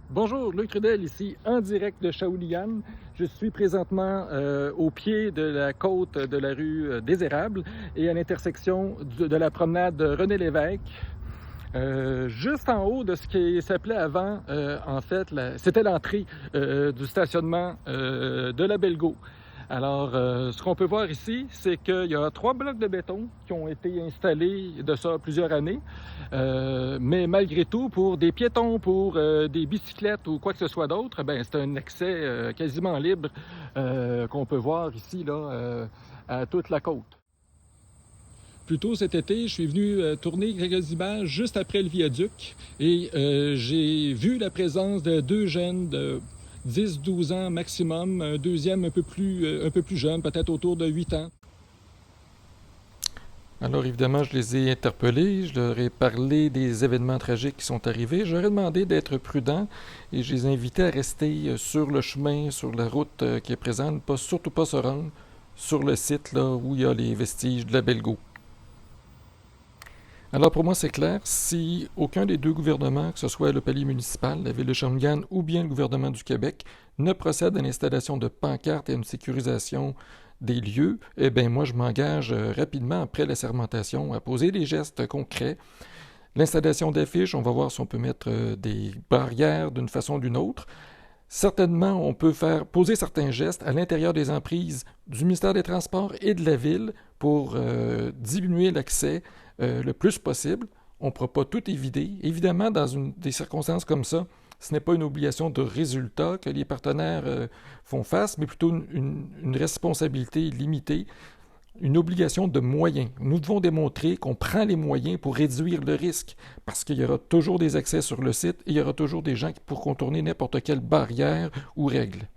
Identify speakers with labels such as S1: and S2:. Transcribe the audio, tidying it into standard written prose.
S1: Bonjour, Luc Trudel ici, en direct de Shawinigan. Je suis présentement au pied de la côte de la rue des Érables et à l'intersection de la promenade René Lévesque. Juste en haut de ce qui s'appelait avant, en fait, c'était l'entrée du stationnement de la Belgo. Alors, ce qu'on peut voir ici, c'est qu'il y a 3 blocs de béton qui ont été installés de ça plusieurs années. Mais malgré tout, pour des piétons, pour des bicyclettes ou quoi que ce soit d'autre, ben, c'est un accès quasiment libre qu'on peut voir ici là, à toute la côte. Plus tôt cet été, je suis venu tourner quelques images juste après le viaduc et j'ai vu la présence de 2 jeunes de 10-12 ans maximum, un deuxième un peu plus jeune, peut-être autour de 8 ans.
S2: Alors évidemment, je les ai interpellés, je leur ai parlé des événements tragiques qui sont arrivés, je leur ai demandé d'être prudents et je les ai invités à rester sur le chemin, sur la route qui est présente, surtout pas se rendre sur le site là, où il y a les vestiges de la Belgo. Alors pour moi, c'est clair, si aucun des deux gouvernements, que ce soit le palier municipal, la ville de Shawinigan ou bien le gouvernement du Québec, ne procède à l'installation de pancartes et à une sécurisation des lieux, eh bien moi je m'engage rapidement après la sermentation à poser des gestes concrets. L'installation d'affiches, on va voir si on peut mettre des barrières d'une façon ou d'une autre. Certainement, on peut poser certains gestes à l'intérieur des emprises du ministère des Transports et de la ville pour diminuer l'accès le plus possible. On ne pourra pas tout éviter. Évidemment, dans des circonstances comme ça, ce n'est pas une obligation de résultat que les partenaires font face, mais plutôt une responsabilité limitée, une obligation de moyens. Nous devons démontrer qu'on prend les moyens pour réduire le risque, parce qu'il y aura toujours des accès sur le site et il y aura toujours des gens qui pourront contourner n'importe quelle barrière ou règle.